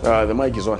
The mic is on.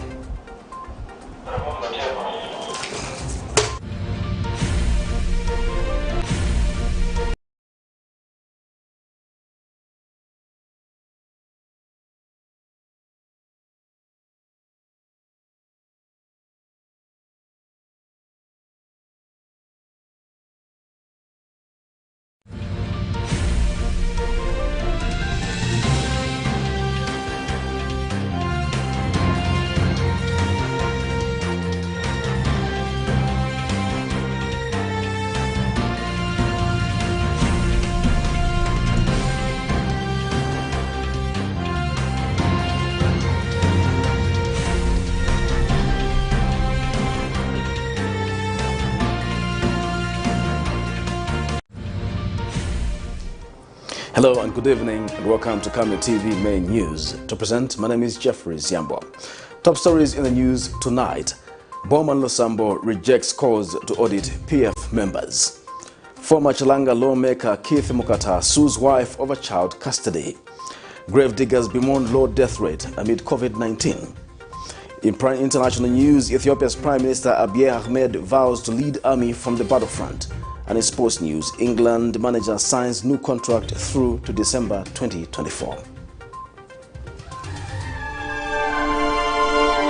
Hello and good evening and welcome to Camnet TV Main News. To present, my name is Jeffrey Ziambo. Top stories in the news tonight. BOWMAN LUSAMBO rejects calls to audit PF members. Former Chilanga lawmaker Keith MUKATA sues wife over child custody. Gravediggers bemoan low death rate amid COVID-19. In international news, Ethiopia's Prime Minister ABIY AHMED vows to lead army from the battlefront. And in sports news, England manager signs new contract through to December 2024.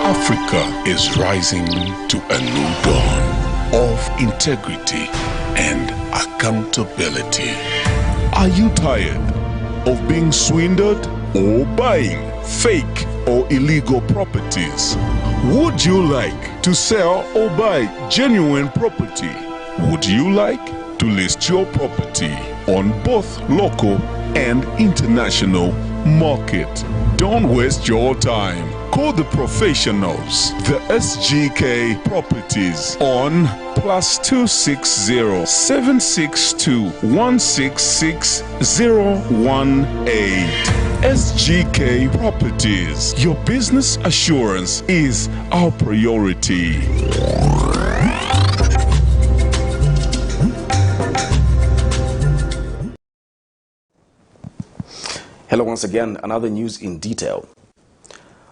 Africa is rising to a new dawn of integrity and accountability. Are you tired of being swindled or buying fake or illegal properties? Would you like to sell or buy genuine property? Would you like to list your property on both local and international market? Don't waste your time. Call the professionals, the SGK Properties on +260 762 166 018. SGK Properties. Your business assurance is our priority. Hello once again, another news in detail.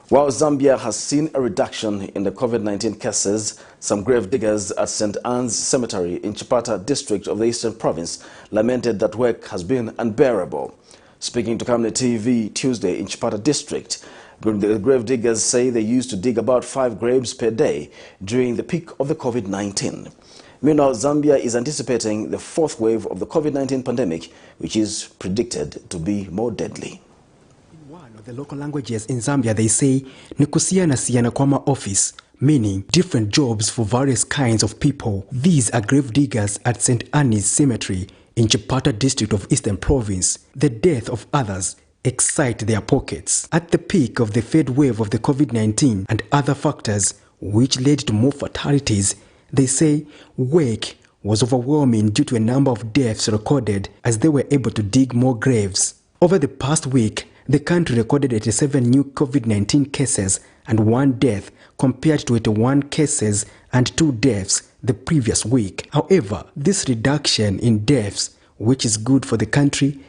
While Zambia has seen a reduction in the COVID-19 cases, some grave diggers at St. Anne's Cemetery in Chipata district of the Eastern Province lamented that work has been unbearable. Speaking to Camnet TV Tuesday in Chipata district, the grave diggers say they used to dig about 5 graves per day during the peak of the COVID-19. Meanwhile, Zambia is anticipating the 4th wave of the COVID-19 pandemic, which is predicted to be more deadly. In one of the local languages in Zambia, they say Nikusiana Siana Kwama office, meaning different jobs for various kinds of people. These are grave diggers at St. Anne's Cemetery in Chipata district of Eastern Province. The death of others excite their pockets. At the peak of the 3rd wave of the COVID-19 and other factors which led to more fatalities, they say work was overwhelming due to a number of deaths recorded as they were able to dig more graves. Over the past week, the country recorded 87 new COVID-19 cases and 1 death compared to 81 cases and 2 deaths the previous week. However, this reduction in deaths, which is good for the country,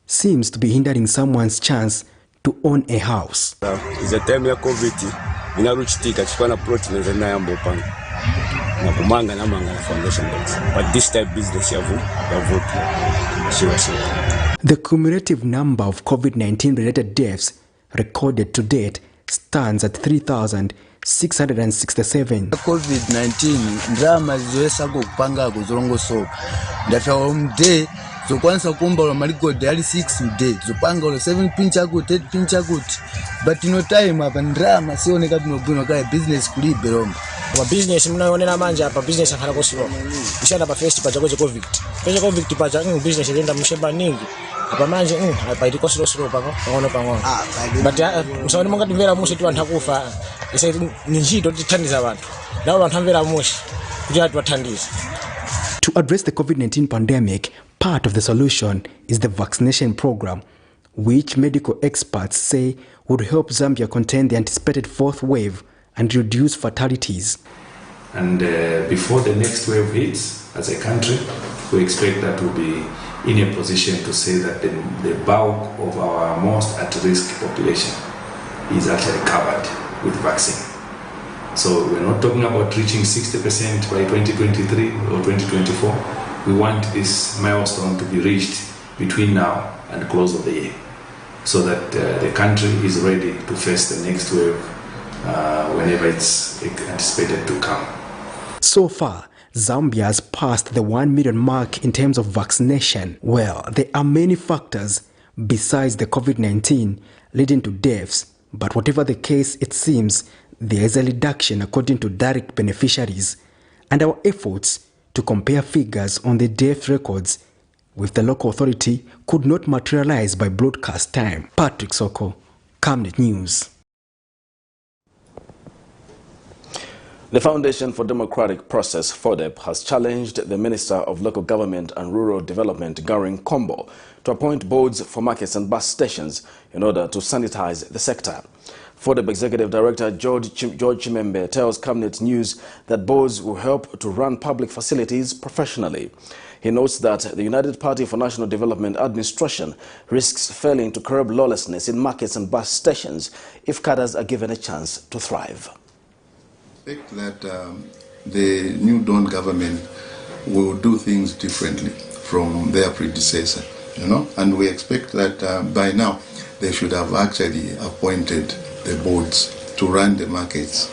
seems to be hindering someone's chance to own a house. It's a time of COVID. But this type of business the cumulative number of COVID-19 related deaths recorded to date stands at 3,667. COVID-19 drama ziweza kupanga kuzolongo so ndatawa mde so kwanza kumba wa maliko dali 6 mde so panga wa 7 pincha kuti 8 pincha kuti but no time hapa drama sioneka tunobwino kaya business kulibelomba wa business mnaonera manja hapa business akhala kosilo ishana pa first paja kwezo covid paja business ilenda msheba ningi hapa manje hapa ili kosilo silo pang'ono but msaoni monga timvera mushi tu anthu akufa isa ni njito tithandiza abantu nawo anthu amvera mushi kuti atwathandiza. To address the COVID-19 pandemic, part of the solution is the vaccination program, which medical experts say would help Zambia contain the anticipated 4th wave and reduce fatalities. And before the next wave hits, as a country, we expect that we'll be in a position to say that the bulk of our most at-risk population is actually covered. with vaccine. So we're not talking about reaching 60% by 2023 or 2024. We want this milestone to be reached between now and the close of the year, so that the country is ready to face the next wave whenever it's anticipated to come. So far, Zambia has passed the 1 million mark in terms of vaccination. Well, there are many factors besides the COVID-19 leading to deaths, but whatever the case, it seems there is a reduction according to direct beneficiaries, and our efforts to compare figures on the death records with the local authority could not materialize by broadcast time. Patrick Soko, Camnet News. The Foundation for Democratic Process, FODEP, has challenged the Minister of Local Government and Rural Development, Garing Kombo, to appoint boards for markets and bus stations in order to sanitize the sector. FODEP Executive Director George Chimembe tells Camnet News that boards will help to run public facilities professionally. He notes that the United Party for National Development administration risks failing to curb lawlessness in markets and bus stations if cadres are given a chance to thrive. I expect that the new Dawn government will do things differently from their predecessor, and we expect that by now they should have actually appointed the boards to run the markets.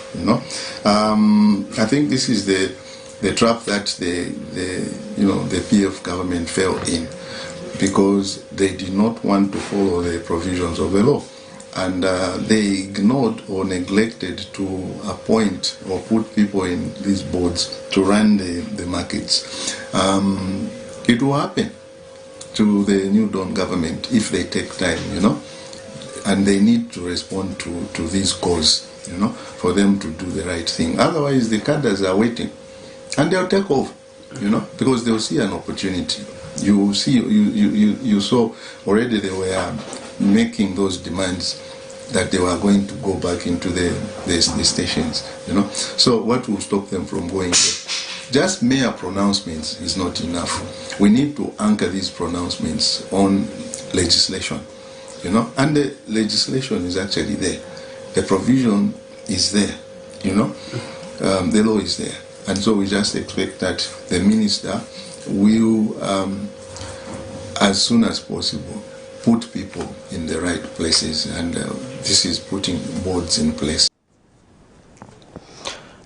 I think this is the trap that the PF government fell in, because they did not want to follow the provisions of the law. And they ignored or neglected to appoint or put people in these boards to run the markets. It will happen to the new Dawn government if they take time, and they need to respond to these calls, for them to do the right thing. Otherwise, the cadres are waiting, and they'll take over, because they'll see an opportunity. You saw already they were making those demands that they were going to go back into the stations, So what will stop them from going there? Just mere pronouncements is not enough. We need to anchor these pronouncements on legislation, and the legislation is actually there. The provision is there, the law is there. And so we just expect that the minister will, as soon as possible, put people in the right places, and this is putting boards in place.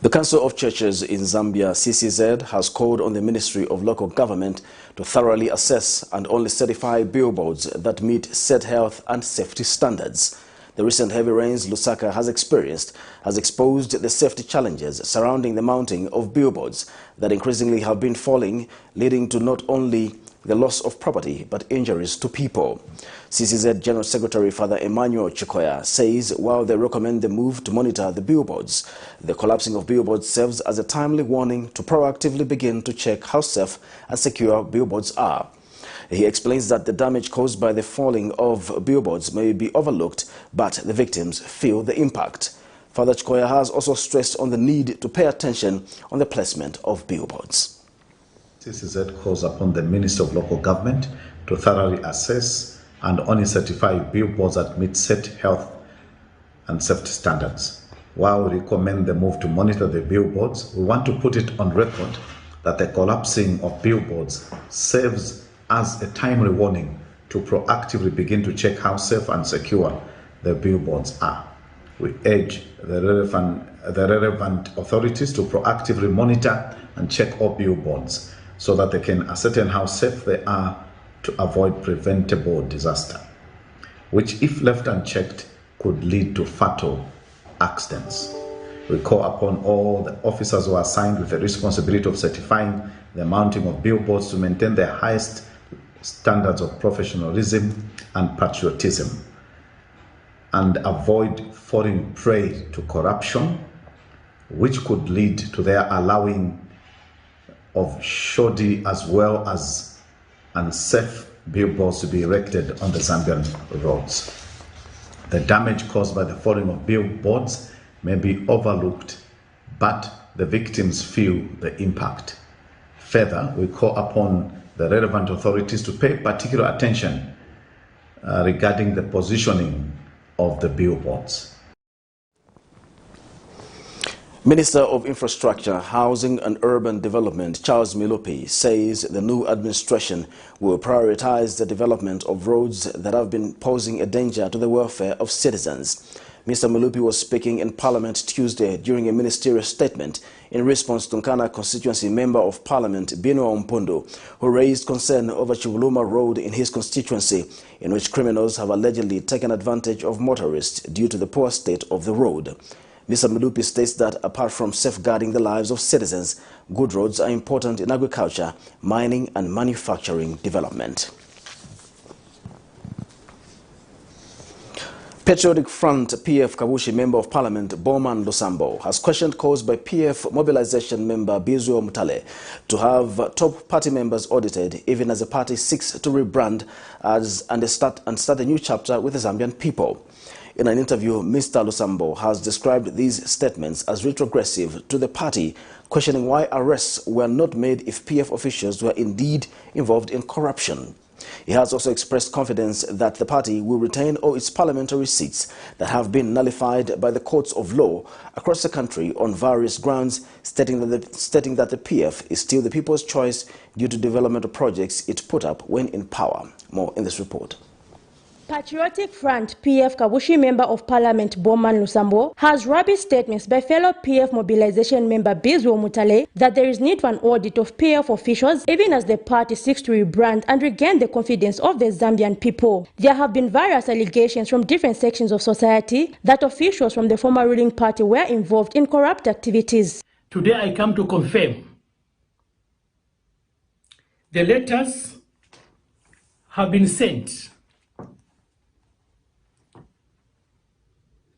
The Council of Churches in Zambia, CCZ, has called on the Ministry of Local Government to thoroughly assess and only certify billboards that meet set health and safety standards. The recent heavy rains Lusaka has experienced has exposed the safety challenges surrounding the mounting of billboards that increasingly have been falling, leading to not only the loss of property but injuries to people. CCZ General Secretary Father Emmanuel Chikoya says while they recommend the move to monitor the billboards, the collapsing of billboards serves as a timely warning to proactively begin to check how safe and secure billboards are. He explains that the damage caused by the falling of billboards may be overlooked, but the victims feel the impact. Father Chikoya has also stressed on the need to pay attention on the placement of billboards. CCZ calls upon the Minister of Local Government to thoroughly assess and only certify billboards that meet set health and safety standards. While we recommend the move to monitor the billboards, we want to put it on record that the collapsing of billboards serves as a timely warning to proactively begin to check how safe and secure the billboards are. We urge the relevant authorities to proactively monitor and check all billboards so that they can ascertain how safe they are to avoid preventable disaster, which if left unchecked could lead to fatal accidents. We call upon all the officers who are assigned with the responsibility of certifying the mounting of billboards to maintain the highest standards of professionalism and patriotism and avoid falling prey to corruption, which could lead to their allowing of shoddy as well as unsafe billboards to be erected on the Zambian roads. The damage caused by the falling of billboards may be overlooked, but the victims feel the impact. Further, we call upon the relevant authorities to pay particular attention regarding the positioning of the billboards. Minister of Infrastructure, Housing and Urban Development, Charles Milupi, says the new administration will prioritize the development of roads that have been posing a danger to the welfare of citizens. Mr. Milupi was speaking in Parliament Tuesday during a ministerial statement in response to Nkana constituency Member of Parliament Binwa Mpondo, who raised concern over Chivuluma Road in his constituency, in which criminals have allegedly taken advantage of motorists due to the poor state of the road. Mr. Milupi states that apart from safeguarding the lives of citizens, good roads are important in agriculture, mining and manufacturing development. Patriotic Front PF Kabushi Member of Parliament BOWMAN LUSAMBO has questioned calls by PF Mobilization Member Bizwe Omutale to have top party members audited, even as the party seeks to rebrand and start a new chapter with the Zambian people. In an interview, Mr. LUSAMBO has described these statements as retrogressive to the party, questioning why arrests were not made if PF officials were indeed involved in corruption. He has also expressed confidence that the party will retain all its parliamentary seats that have been nullified by the courts of law across the country on various grounds, stating that the PF is still the people's choice due to developmental projects it put up when in power. More in this report. Patriotic Front PF Kabushi Member of Parliament BOWMAN LUSAMBO has rubbish statements by fellow PF Mobilization Member Bizwe Omutale that there is need for an audit of PF officials, even as the party seeks to rebrand and regain the confidence of the Zambian people. There have been various allegations from different sections of society that officials from the former ruling party were involved in corrupt activities. Today I come to confirm the letters have been sent.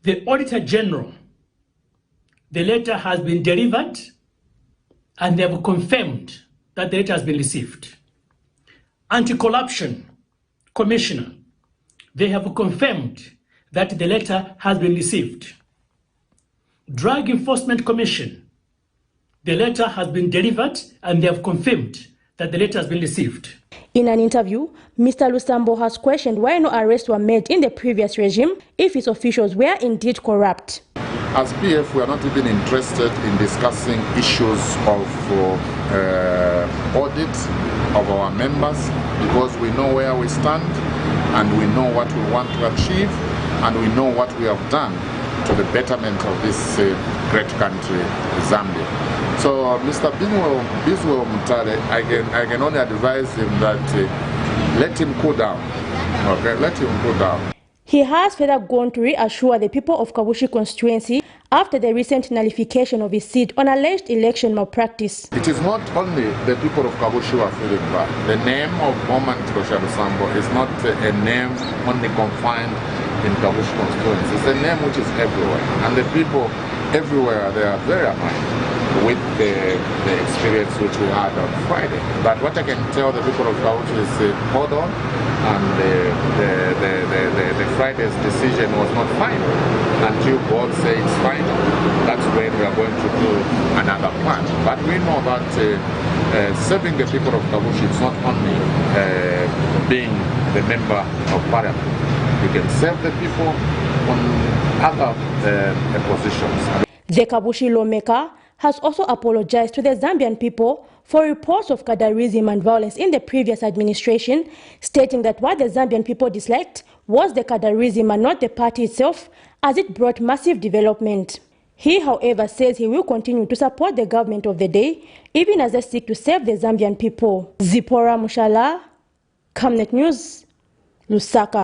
The Auditor General, the letter has been delivered and they have confirmed that the letter has been received. Anti-Corruption Commissioner, they have confirmed that the letter has been received. Drug Enforcement Commission, the letter has been delivered and they have confirmed that the letter has been received. In an interview, Mr. LUSAMBO has questioned why no arrests were made in the previous regime if its officials were indeed corrupt. As PF, we are not even interested in discussing issues of audit of our members, because we know where we stand and we know what we want to achieve and we know what we have done to the betterment of this great country, Zambia. So Mr. Bizwe Omutale, I can only advise him that let him cool down. Okay, let him cool down. He has further gone to reassure the people of Kabushi constituency after the recent nullification of his seat on alleged election malpractice. It is not only the people of Kabushi who are feeling bad. The name of BOWMAN LUSAMBO is not a name only confined in Kabushi constituency. It's a name which is everywhere, and the people everywhere, they are very annoyed with the experience which we had on Friday. But what I can tell the people of Kabushi is hold on, and the Friday's decision was not final. Until God says it's final, that's when we are going to do another plan. But we know that serving the people of Kabushi is not only being the member of parliament. You can serve the people on other positions. The Kabushi lawmaker has also apologized to the Zambian people for reports of cadarism and violence in the previous administration, stating that what the Zambian people disliked was the cadarism and not the party itself, as it brought massive development. He, however, says he will continue to support the government of the day, even as they seek to save the Zambian people. Zipporah Mushala, Camnet News, Lusaka.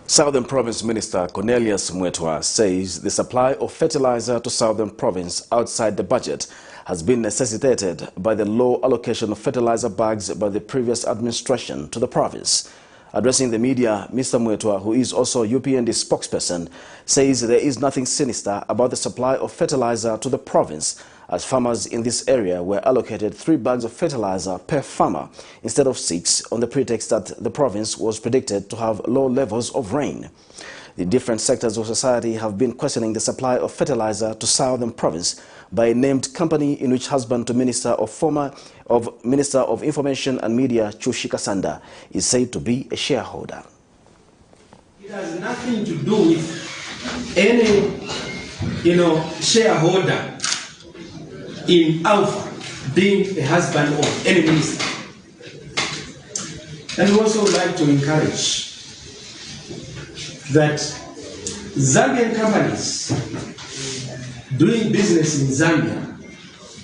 Southern Province Minister Cornelius Mwetwa says the supply of fertilizer to Southern Province outside the budget has been necessitated by the low allocation of fertilizer bags by the previous administration to the province. Addressing the media, Mr. Mwetwa, who is also UPND spokesperson, says there is nothing sinister about the supply of fertilizer to the province, as farmers in this area were allocated 3 bags of fertilizer per farmer instead of 6, on the pretext that the province was predicted to have low levels of rain. The different sectors of society have been questioning the supply of fertilizer to Southern Province by a named company in which husband to Minister of Information and Media Chushika Sanda is said to be a shareholder. It has nothing to do with any, shareholder in Alpha being a husband of any minister. And we also like to encourage that Zambian companies doing business in Zambia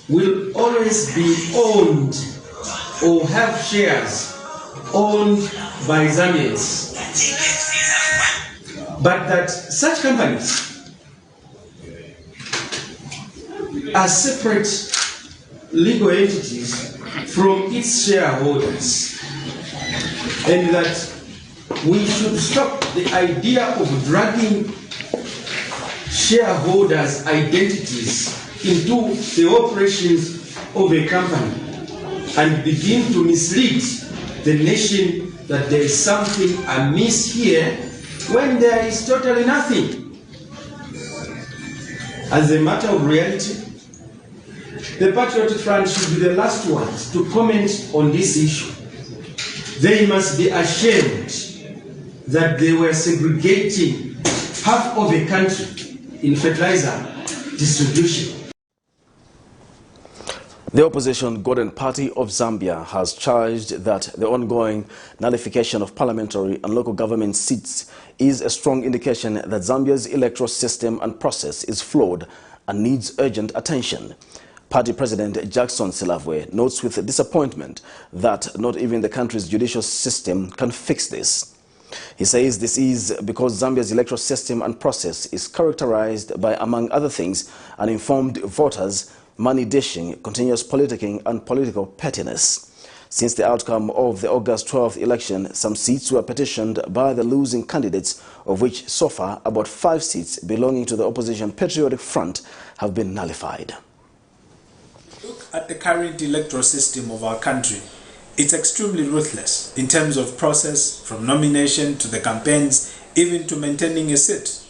will always be owned or have shares owned by Zambians. But that such companies are separate legal entities from its shareholders, and that we should stop the idea of dragging shareholders' identities into the operations of a company and begin to mislead the nation that there is something amiss here when there is totally nothing. As a matter of reality, the Patriotic Front should be the last ones to comment on this issue. They must be ashamed that they were segregating half of a country in fertilizer distribution. The opposition Golden Party of Zambia has charged that the ongoing nullification of parliamentary and local government seats is a strong indication that Zambia's electoral system and process is flawed and needs urgent attention. Party President Jackson Silavwe notes with disappointment that not even the country's judicial system can fix this. He says this is because Zambia's electoral system and process is characterized by, among other things, uninformed voters, money dishing, continuous politicking and political pettiness. Since the outcome of the August 12th election, some seats were petitioned by the losing candidates, of which so far about 5 seats belonging to the opposition Patriotic Front have been nullified. Look at the current electoral system of our country. It's extremely ruthless in terms of process, from nomination to the campaigns, even to maintaining a seat.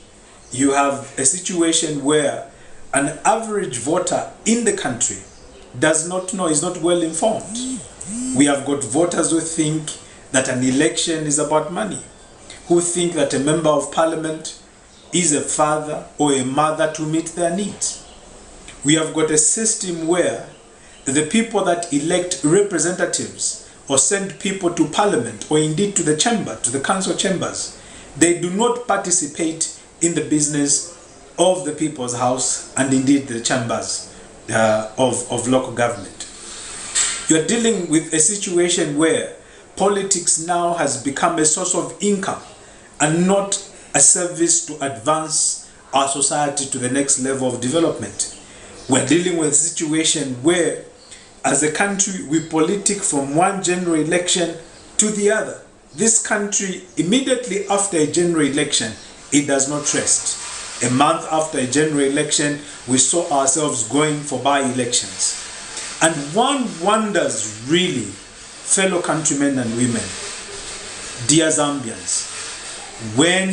You have a situation where an average voter in the country does not know, is not well informed. We have got voters who think that an election is about money, who think that a member of parliament is a father or a mother to meet their needs. We have got a system where the people that elect representatives or send people to parliament or indeed to the chamber, to the council chambers, they do not participate in the business of the people's house and indeed the chambers of local government. You're dealing with a situation where politics now has become a source of income and not a service to advance our society to the next level of development. We're dealing with a situation where, as a country, we politic from one general election to the other. This country, immediately after a general election, it does not rest. A month after a general election, we saw ourselves going for by-elections. And one wonders really, fellow countrymen and women, dear Zambians, when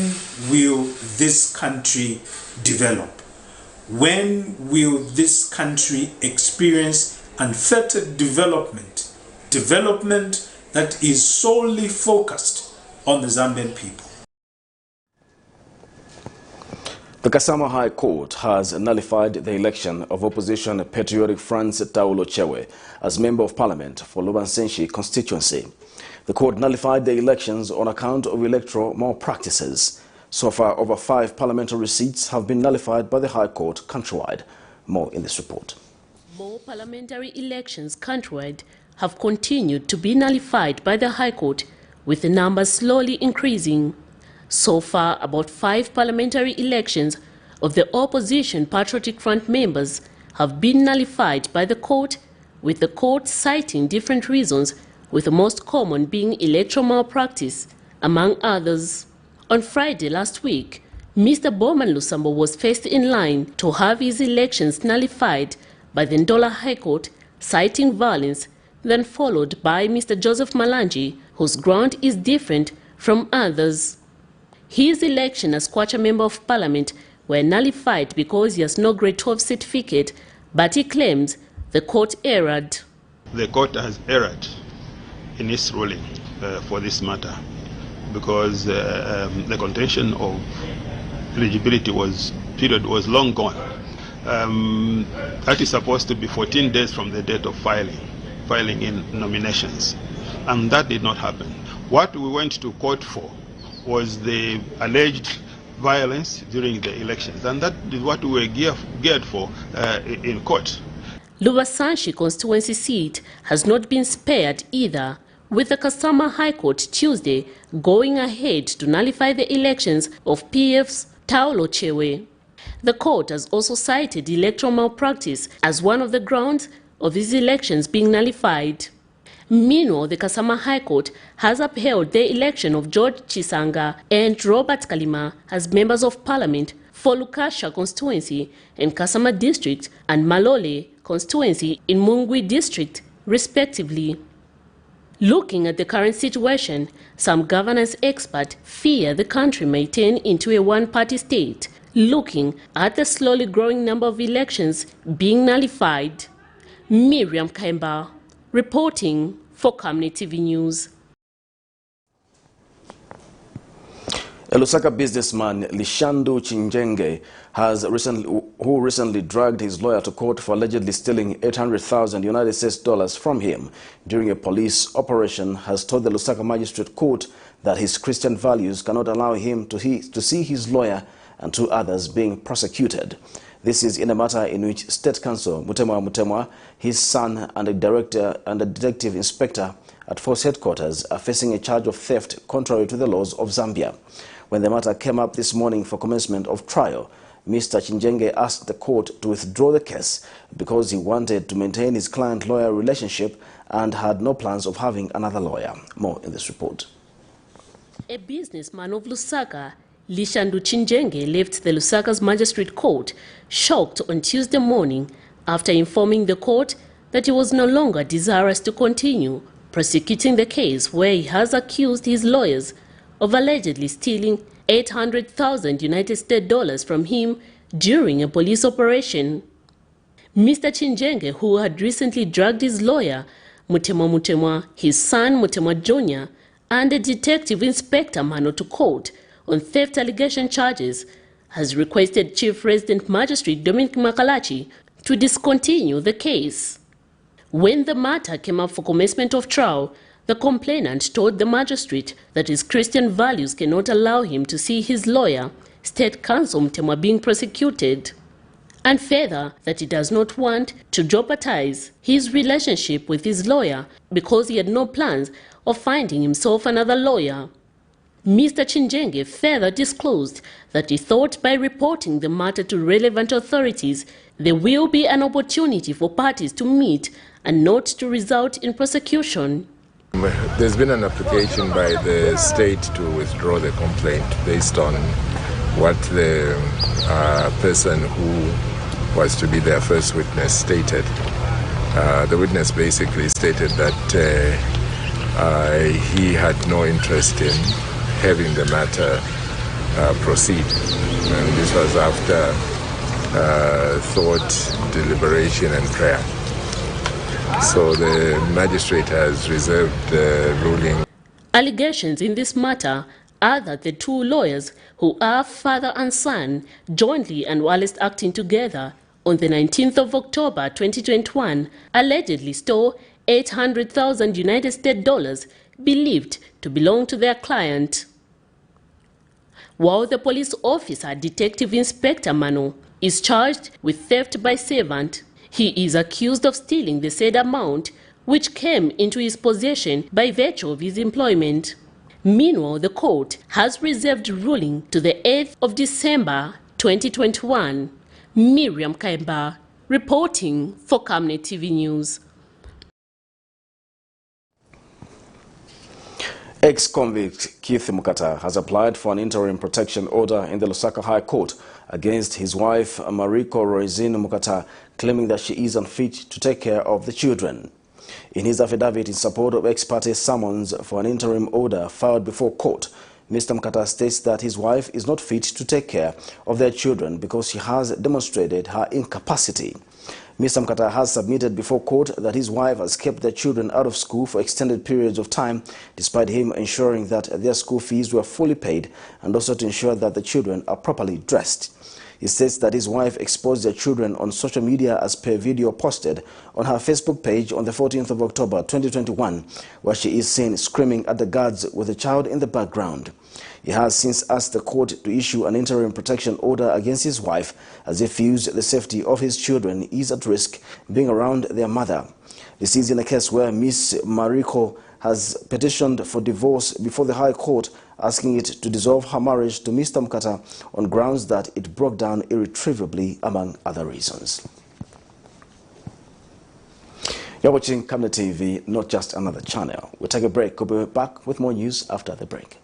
will this country develop? When will this country experience unfettered development? Development that is solely focused on the Zambian people. The Kasama High Court has nullified the election of opposition Patriotic Front's Taulo Chewe as Member of Parliament for Lubansenshi constituency. The court nullified the elections on account of electoral malpractices. So far, over 5 parliamentary seats have been nullified by the High Court countrywide. More in this report. More parliamentary elections countrywide have continued to be nullified by the High Court, with the numbers slowly increasing. So far, about 5 parliamentary elections of the opposition Patriotic Front members have been nullified by the court, with the court citing different reasons, with the most common being electoral malpractice, among others. On Friday last week, Mr. BOWMAN LUSAMBO was first in line to have his elections nullified by the Ndola High Court, citing violence, then followed by Mr. Joseph Malanji, whose ground is different from others. His election as Kwacha Member of Parliament were nullified because he has no grade 12 certificate, but he claims the court erred. The court has erred in its ruling for this matter, because the contention of eligibility period was long gone. That is supposed to be 14 days from the date of filing in nominations, and that did not happen. What we went to court for was the alleged violence during the elections, and that is what we were geared for in court. Lubasanshi constituency seat has not been spared either, with the Kasama High Court Tuesday going ahead to nullify the elections of PF's Taulo Chewe. The court has also cited electoral malpractice as one of the grounds of these elections being nullified. Meanwhile, the Kasama High Court has upheld the election of George Chisanga and Robert Kalima as members of parliament for Lukasha constituency in Kasama district and Malole constituency in Mungwi district, respectively. Looking at the current situation, some governance experts fear the country may turn into a one-party state, looking at the slowly growing number of elections being nullified. Miriam Kaimba, reporting for Camnet TV News. A Lusaka businessman, Lishandu Chinjenge, who recently dragged his lawyer to court for allegedly stealing 800,000 United States dollars from him during a police operation, has told the Lusaka Magistrate Court that his Christian values cannot allow him to see his lawyer and two others being prosecuted. This is in a matter in which State Counsel Mutemwa, his son, and a director and a detective inspector at Force Headquarters are facing a charge of theft contrary to the laws of Zambia. When the matter came up this morning for commencement of trial, Mr. Chinjenge asked the court to withdraw the case because he wanted to maintain his client-lawyer relationship and had no plans of having another lawyer. More in this report. A businessman of Lusaka, Lishandu Chinjenge, left the Lusaka's Magistrate Court shocked on Tuesday morning after informing the court that he was no longer desirous to continue prosecuting the case where he has accused his lawyers of allegedly stealing 800,000 United States dollars from him during a police operation. Mr. Chinjenge, who had recently dragged his lawyer, Mutemwa, his son Mutemwa Jr., and a detective inspector Mano to court on theft allegation charges, has requested Chief Resident Magistrate Dominic Makalachi to discontinue the case. When the matter came up for commencement of trial, the complainant told the magistrate that his Christian values cannot allow him to see his lawyer, State Counsel Mutemwa, being prosecuted, and further that he does not want to jeopardize his relationship with his lawyer because he had no plans of finding himself another lawyer. Mr. Chinjenge further disclosed that he thought by reporting the matter to relevant authorities, there will be an opportunity for parties to meet and not to result in prosecution. There's been an application by the state to withdraw the complaint based on what the person who was to be their first witness stated. The witness basically stated that he had no interest in having the matter proceed. And this was after thought, deliberation and prayer. So the magistrate has reserved the ruling. Allegations in this matter are that the two lawyers, who are father and son, jointly and whilst acting together on the 19th of October 2021, allegedly stole 800,000 United States dollars believed to belong to their client. While the police officer, Detective Inspector Mano, is charged with theft by servant, he is accused of stealing the said amount, which came into his possession by virtue of his employment. Meanwhile, the court has reserved ruling to the 8th of December 2021. Miriam Kaimba, reporting for Camnet TV News. Ex-convict Keith MUKATA has applied for an interim protection order in the Lusaka High Court against his wife Mariko Roizine MUKATA, claiming that she is unfit to take care of the children. In his affidavit in support of ex parte summons for an interim order filed before court, Mr. MUKATA states that his wife is not fit to take care of their children because she has demonstrated her incapacity. Mr. MUKATA has submitted before court that his wife has kept their children out of school for extended periods of time, despite him ensuring that their school fees were fully paid and also to ensure that the children are properly dressed. He says that his wife exposed their children on social media as per video posted on her Facebook page on the 14th of October 2021, where she is seen screaming at the guards with a child in the background. He has since asked the court to issue an interim protection order against his wife, as he feels the safety of his children is at risk being around their mother. This is in a case where Ms. Mariko has petitioned for divorce before the High Court, asking it to dissolve her marriage to Mr. MUKATA on grounds that it broke down irretrievably, among other reasons. You're watching Camnet TV, not just another channel. We'll take a break. We'll be back with more news after the break.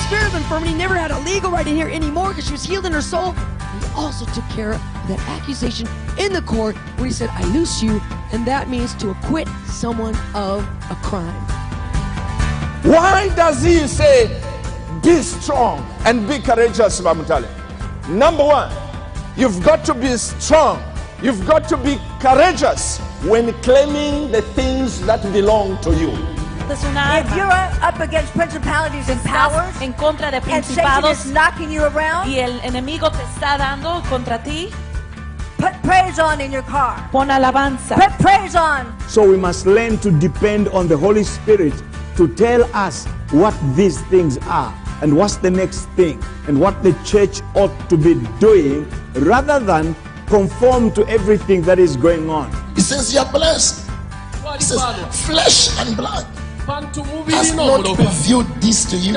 Spirit of infirmity never had a legal right in here anymore because she was healed in her soul. He also took care of that accusation in the court where he said, I loose you, and that means to acquit someone of a crime. Why does he say, be strong and be courageous, Bamutale? Number one, you've got to be strong. You've got to be courageous when claiming the things that belong to you. If you're up against principalities and powers, en contra de and Satan principados is knocking you around, y el enemigo te está dando contra ti, put praise on in your car. pon alabanza. Put praise on. So we must learn to depend on the Holy Spirit to tell us what these things are and what's the next thing and what the church ought to be doing, rather than conform to everything that is going on. He says you're blessed. He says flesh and blood has not revealed this to you,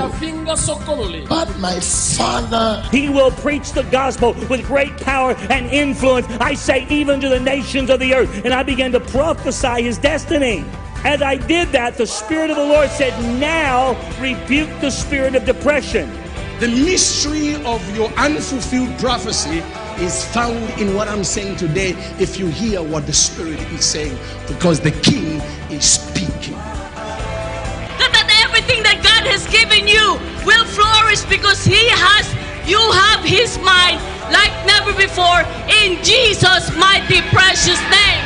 but my Father. He will preach the gospel with great power and influence, I say, even to the nations of the earth. And I began to prophesy his destiny. As I did that, the Spirit of the Lord said, now rebuke the spirit of depression. The mystery of your unfulfilled prophecy is found in what I'm saying today, if you hear what the Spirit is saying, because the King is speaking. That everything that God has given you will flourish because you have his mind like never before, in Jesus' mighty precious name.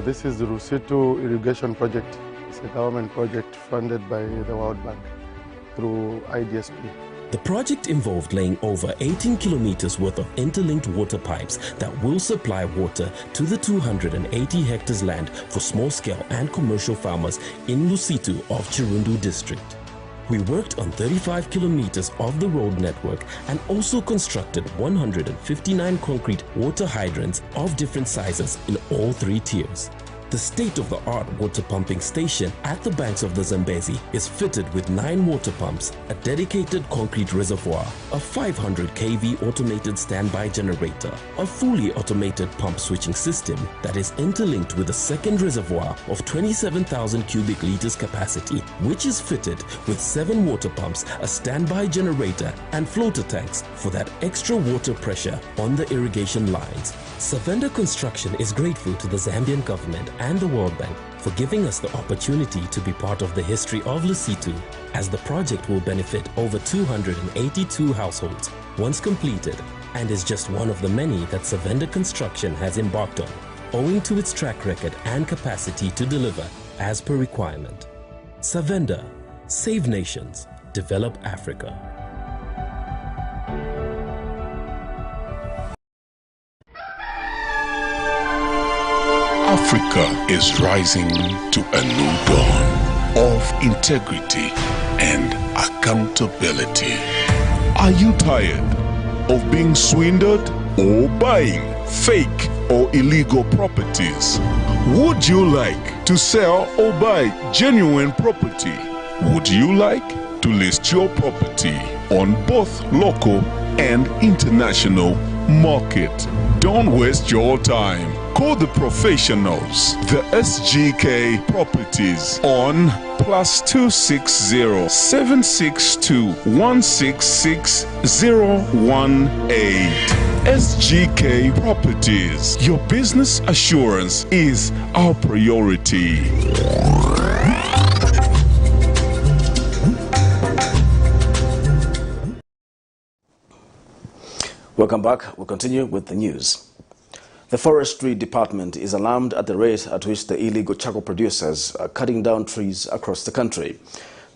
This is the Rusitu Irrigation Project. It's a government project funded by the World Bank through IDSP. The project involved laying over 18 kilometers worth of interlinked water pipes that will supply water to the 280 hectares land for small-scale and commercial farmers in Lusitu of Chirundu district. We worked on 35 kilometers of the road network and also constructed 159 concrete water hydrants of different sizes in all 3 tiers. The state-of-the-art water pumping station at the banks of the Zambezi is fitted with 9 water pumps, a dedicated concrete reservoir, a 500 kV automated standby generator, a fully automated pump switching system that is interlinked with a second reservoir of 27,000 cubic liters capacity, which is fitted with 7 water pumps, a standby generator and floater tanks for that extra water pressure on the irrigation lines. Savenda Construction is grateful to the Zambian government and the World Bank for giving us the opportunity to be part of the history of Lusitu, as the project will benefit over 282 households once completed, and is just one of the many that Savenda Construction has embarked on, owing to its track record and capacity to deliver as per requirement. Savenda, save nations, develop Africa. Africa is rising to a new dawn of integrity and accountability. Are you tired of being swindled or buying fake or illegal properties? Would you like to sell or buy genuine property? Would you like to list your property on both local and international market? Don't waste your time. Call the professionals, the SGK Properties, on +260 762 166 018. SGK Properties. Your business assurance is our priority. Welcome back. We'll continue with the news. The Forestry Department is alarmed at the rate at which the illegal charcoal producers are cutting down trees across the country.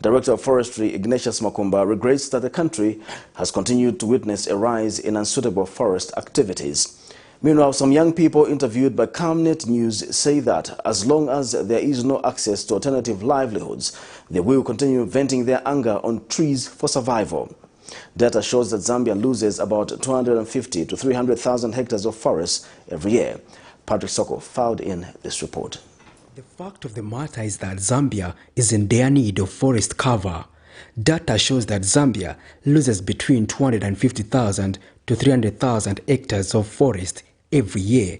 Director of Forestry Ignatius Makumba regrets that the country has continued to witness a rise in unsuitable forest activities. Meanwhile, some young people interviewed by Camnet News say that as long as there is no access to alternative livelihoods, they will continue venting their anger on trees for survival. Data shows that Zambia loses about 250 to 300,000 hectares of forests every year. Patrick Soko filed in this report. The fact of the matter is that Zambia is in dire need of forest cover. Data shows that Zambia loses between 250,000 to 300,000 hectares of forest every year.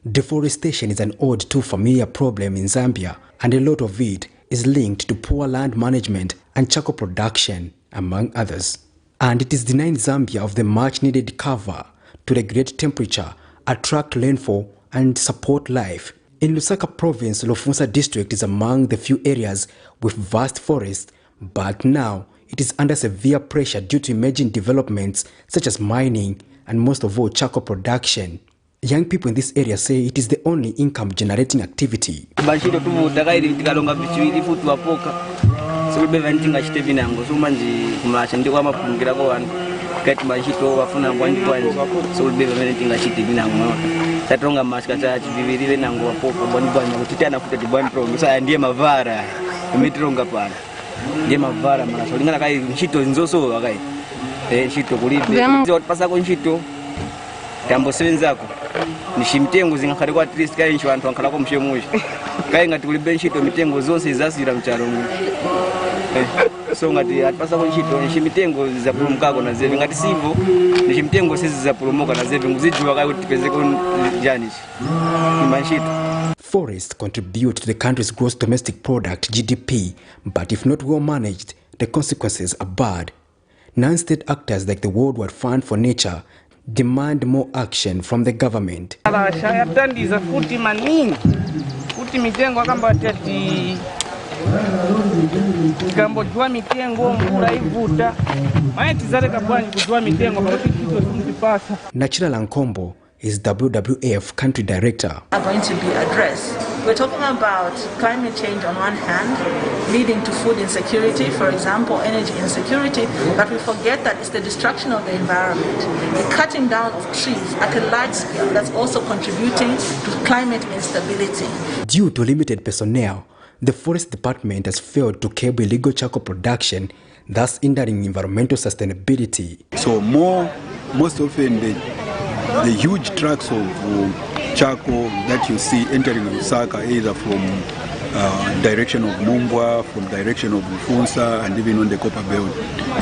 Deforestation is an odd to familiar problem in Zambia, and a lot of it is linked to poor land management and charcoal production, among others. And it is denying Zambia of the much-needed cover to regulate temperature, attract rainfall, and support life. In Lusaka province, Lofunsa district is among the few areas with vast forests, but now it is under severe pressure due to emerging developments such as mining and most of all charcoal production. Young people in this area say it is the only income-generating activity. So we be venting a binango so manji kumlacha ndiko amapungira ko wan kati mashito wafuna bwanji so we be venting a binango tatonga maska cha chiviviri nango wapopo bwanji kutitana futa tibwan pro so ndiye mavara mitronga pana ndiye mavara mara so lingana kai nchito nzoso wakai nchito kulibe pasa ko nchito tambo senzako nishimtengo zingakhale kwa trist kai nchi wantu ankhala ko mshemushi kai ngati kulibe nchito mitengo zonse zasira mcharo so ngati atipasa ko nchito nishimitengo zapulumukako na zeve ngati sivo nishimitengo sisi zapulumuka na zeve nguzidziwa kai kuti pezeko jani manchito. Forests contribute to the country's gross domestic product (GDP), but if not well managed, the consequences are bad. Non-state actors like the World Wide Fund for Nature demand more action from the government. Nachila Lankombo is WWF country director. Are going to be addressed. We're talking about climate change on one hand, leading to food insecurity, for example, energy insecurity, but we forget that it's the destruction of the environment. The cutting down of trees at a large scale that's also contributing to climate instability. Due to limited personnel, the Forest Department has failed to curb illegal charcoal production, thus hindering environmental sustainability. So most often the huge trucks of charcoal that you see entering Lusaka, either from direction of Mumbwa, from direction of Rufunsa, and even on the Copper Belt.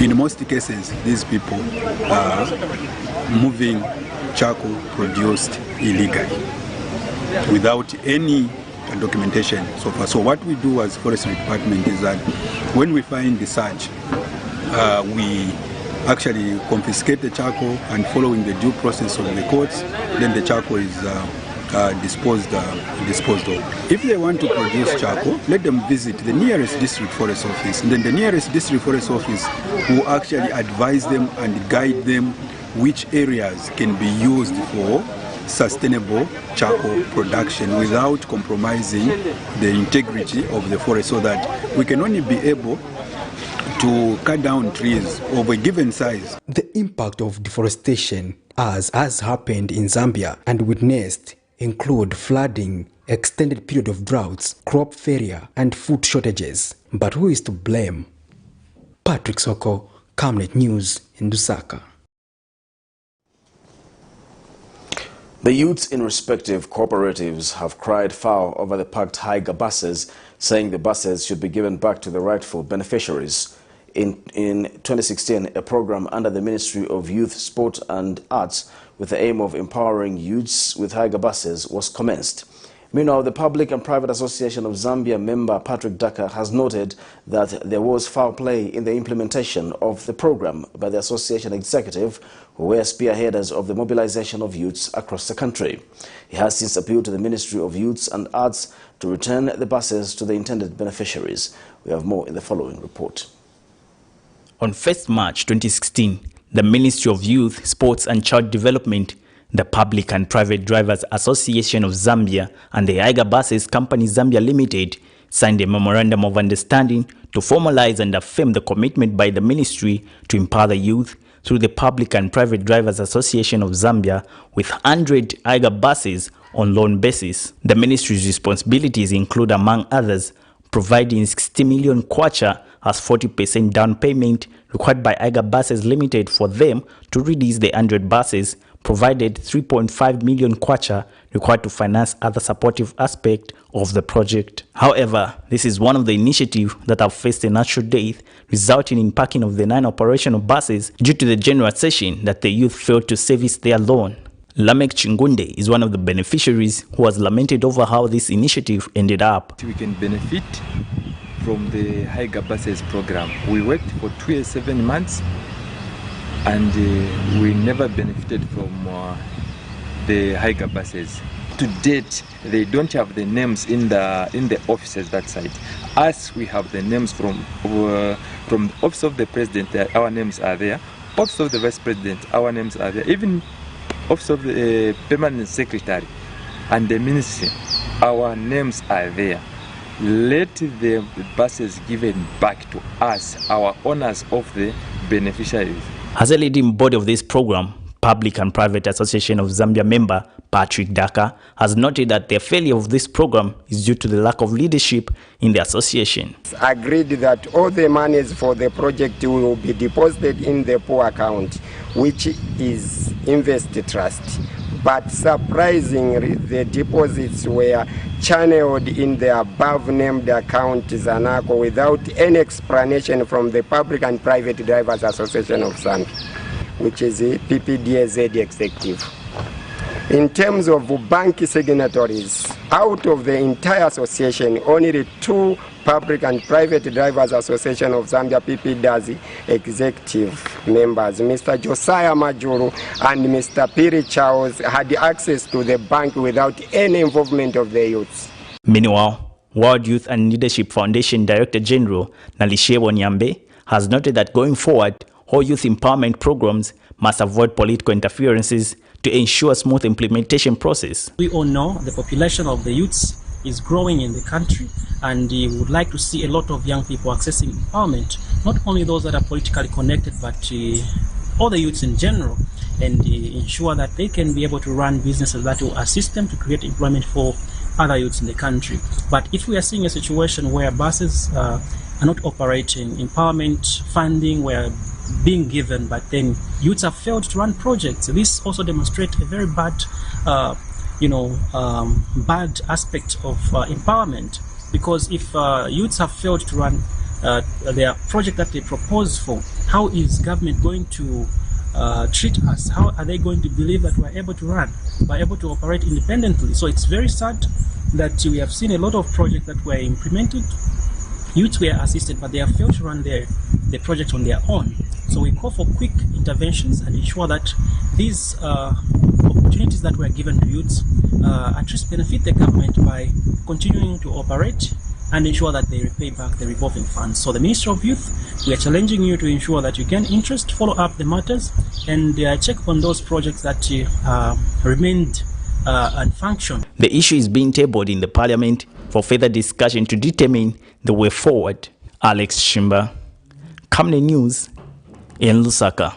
In most cases, these people are moving charcoal produced illegally without any documentation so far. So what we do as Forestry Department is that when we find the such, we actually confiscate the charcoal, and following the due process of the courts, then the charcoal is disposed of. If they want to produce charcoal, let them visit the nearest district forest office, and then the nearest district forest office will actually advise them and guide them which areas can be used for sustainable charcoal production without compromising the integrity of the forest, so that we can only be able to cut down trees of a given size. The impact of deforestation, as has happened in Zambia and witnessed, include flooding, extended period of droughts, crop failure, and food shortages. But who is to blame? Patrick Soko, Camnet News in Lusaka. The youths in respective cooperatives have cried foul over the parked Haiga buses, saying the buses should be given back to the rightful beneficiaries. In 2016, a program under the Ministry of Youth, Sport and Arts with the aim of empowering youths with Haiga buses was commenced. Meanwhile, the Public and Private Association of Zambia member Patrick Daka has noted that there was foul play in the implementation of the program by the association executive, who were spearheaders of the mobilization of youths across the country. He has since appealed to the Ministry of Youths and Arts to return the buses to the intended beneficiaries. We have more in the following report. On 1st March 2016, the Ministry of Youth, Sports and Child Development, the Public and Private Drivers Association of Zambia and the Haiga Buses Company Zambia Limited signed a memorandum of understanding to formalize and affirm the commitment by the ministry to empower the youth through the Public and Private Drivers Association of Zambia with 100 Haiga buses on loan basis. The ministry's responsibilities include, among others, providing 60 million kwacha as 40% down payment required by Haiga Buses Limited for them to release the 100 buses, provided 3.5 million kwacha required to finance other supportive aspects of the project. However, this is one of the initiatives that have faced a natural death, resulting in parking of the 9 operational buses due to the general assertion that the youth failed to service their loan. Lamek Chingunde is one of the beneficiaries who has lamented over how this initiative ended up. We can benefit from the Haiga Buses program. We worked for 2 years, 7 months, and we never benefited from the Haiga Buses. To date, they don't have the names in the offices that side. Us, we have the names from the Office of the President. Our names are there. Office of the Vice President, our names are there. Even Office of the Permanent Secretary and the Ministry, our names are there. Let the buses given back to us, our owners of the beneficiaries. As a leading body of this program, Public and Private Association of Zambia member Patrick Daka has noted that the failure of this program is due to the lack of leadership in the association. Agreed that all the monies for the project will be deposited in the poor account, which is Invest Trust. But surprisingly, the deposits were channeled in the above-named account Zanaco without any explanation from the Public and Private Drivers Association of Zambia, which is the PPDAZ executive. In terms of bank signatories, out of the entire association, only 2 Public and Private Drivers Association of Zambia PPDAZ executive members, Mr. Josiah Majuru and Mr. Piri Charles, had access to the bank without any involvement of the youths. Meanwhile, World Youth and Leadership Foundation Director General Nalishewo Nyambe has noted that going forward, all youth empowerment programs must avoid political interferences to ensure a smooth implementation process. We all know the population of the youths is growing in the country, and we would like to see a lot of young people accessing empowerment, not only those that are politically connected, but all the youths in general, and ensure that they can be able to run businesses that will assist them to create employment for other youths in the country. But if we are seeing a situation where buses are not operating, empowerment funding were being given, but then youths have failed to run projects, this also demonstrates a very bad bad aspect of empowerment, because if youths have failed to run their project that they propose for, how is government going to treat us? How are they going to believe that we're able to run, we're able to operate independently? So it's very sad that we have seen a lot of projects that were implemented, youths were assisted, but they have failed to run their project on their own. So we call for quick interventions and ensure that these opportunities that were given to youths at least benefit the government by continuing to operate and ensure that they repay back the revolving funds. So the Ministry of Youth, we are challenging you to ensure that you gain interest, follow up the matters, and check on those projects that remained unfunctioned. The issue is being tabled in the Parliament for further discussion to determine the way forward. Alex Shimba, Camnet News in Lusaka.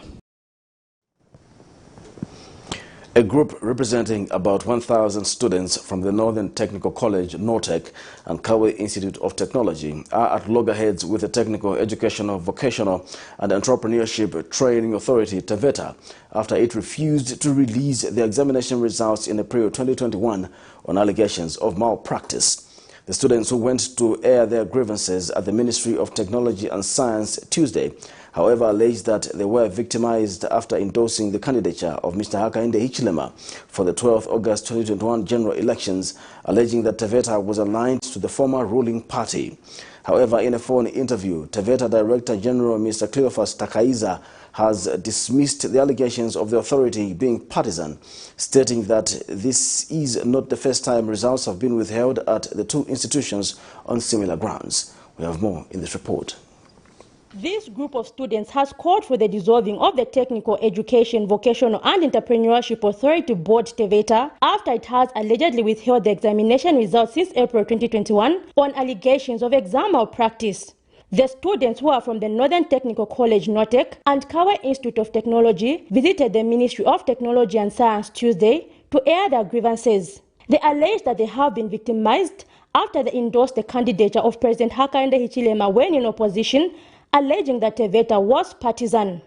A group representing about 1,000 students from the Northern Technical College, NORTEC, and Kawe Institute of Technology are at loggerheads with the Technical Educational, Vocational and Entrepreneurship Training Authority, TVETA, after it refused to release the examination results in April 2021 on allegations of malpractice. The students who went to air their grievances at the Ministry of Technology and Science Tuesday, however, alleged that they were victimized after endorsing the candidature of Mr. Hakainde Hichilema for the 12th August 2021 general elections, alleging that TVETA was aligned to the former ruling party. However, in a phone interview, TVETA Director General Mr. Cleophas Takaiza has dismissed the allegations of the authority being partisan, stating that this is not the first time results have been withheld at the two institutions on similar grounds. We have more in this report. This group of students has called for the dissolving of the Technical Education, Vocational and Entrepreneurship Authority Board, TVETA, after it has allegedly withheld the examination results since April 2021 on allegations of exam malpractice. The students, who are from the Northern Technical College, NORTEC, and Kawe Institute of Technology, visited the Ministry of Technology and Science Tuesday to air their grievances. They allege that they have been victimized after they endorsed the candidature of President Hakainde Hichilema when in opposition, alleging that TVETA was partisan.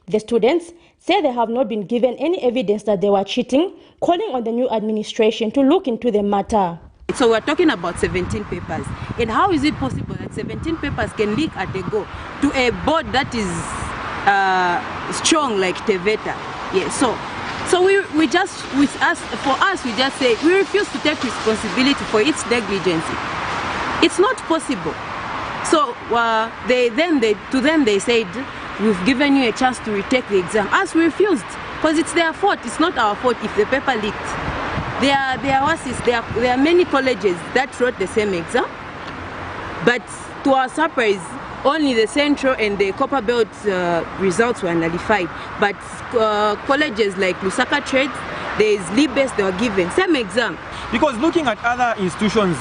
The students say they have not been given any evidence that they were cheating, calling on the new administration to look into the matter. So we're talking about 17 papers. And how is it possible that 17 papers can leak at a go to a board that is strong like TVETA? Yeah, so we just, for us, we just say we refuse to take responsibility for its negligence. It's not possible. So to them they said, we've given you a chance to retake the exam. Us, we refused, because it's their fault. It's not our fault if the paper leaked. There are many colleges that wrote the same exam, but to our surprise, only the Central and the Copper Belt results were nullified. But colleges like Lusaka Trades, there is Libes, they were given same exam. Because looking at other institutions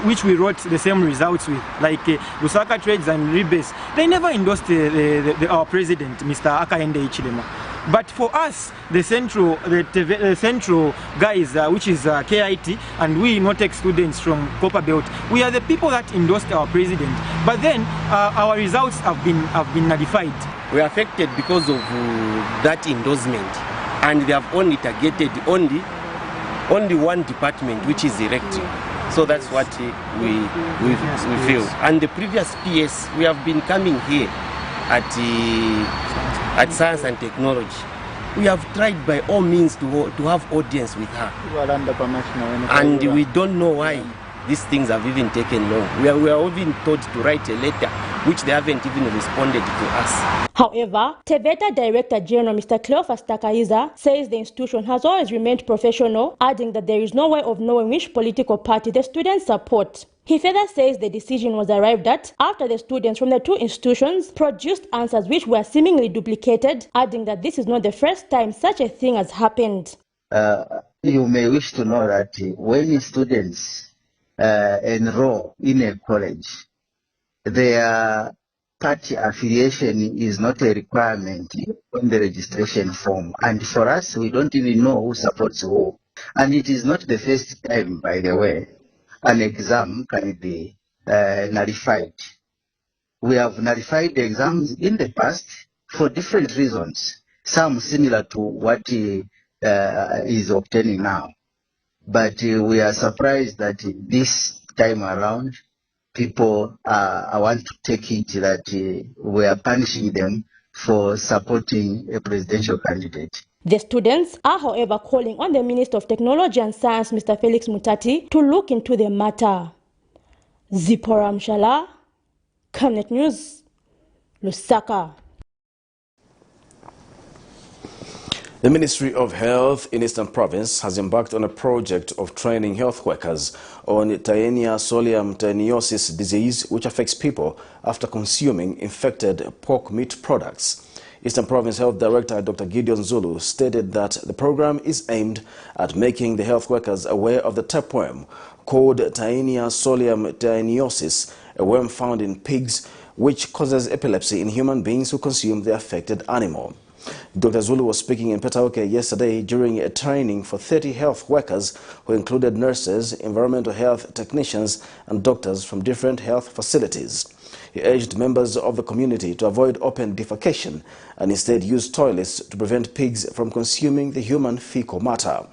which we wrote the same results with, like Lusaka Trades and Libes, they never endorsed our president, Mr. Hakainde Hichilema. But for us, the central guys, which is KIT, and we NORTEC students from Copper Belt, we are the people that endorsed our president. But then our results have been nullified. We are affected because of that endorsement, and they have only targeted only one department, which is elective. So that's what we feel. And the previous PS, we have been coming here at Science and Technology. We have tried by all means to have audience with her. And we don't know why these things have even taken long. We are even told to write a letter, which they haven't even responded to us. However, TVETA Director General Mr. Cleophas Takaiza says the institution has always remained professional, adding that there is no way of knowing which political party the students support. He further says the decision was arrived at after the students from the two institutions produced answers which were seemingly duplicated, adding that this is not the first time such a thing has happened. You may wish to know that when students enroll in a college, their party affiliation is not a requirement on the registration form. And for us, we don't even know who supports who. And it is not the first time, by the way, an exam can be nullified. We have nullified the exams in the past for different reasons, some similar to what is obtaining now. But we are surprised that this time around, people want to take it that we are punishing them for supporting a presidential candidate. The students are, however, calling on the Minister of Technology and Science, Mr. Felix Mutati, to look into the matter. Zipporah Mshala, Camnet News, Lusaka. The Ministry of Health in Eastern Province has embarked on a project of training health workers on Taenia solium taeniosis disease, which affects people after consuming infected pork meat products. Eastern Province Health Director Dr. Gideon Zulu stated that the program is aimed at making the health workers aware of the tapeworm called Taenia solium taeniosis, a worm found in pigs which causes epilepsy in human beings who consume the affected animal. Dr. Zulu was speaking in Petauke yesterday during a training for 30 health workers who included nurses, environmental health technicians and doctors from different health facilities. He urged members of the community to avoid open defecation and instead use toilets to prevent pigs from consuming the human fecal matter.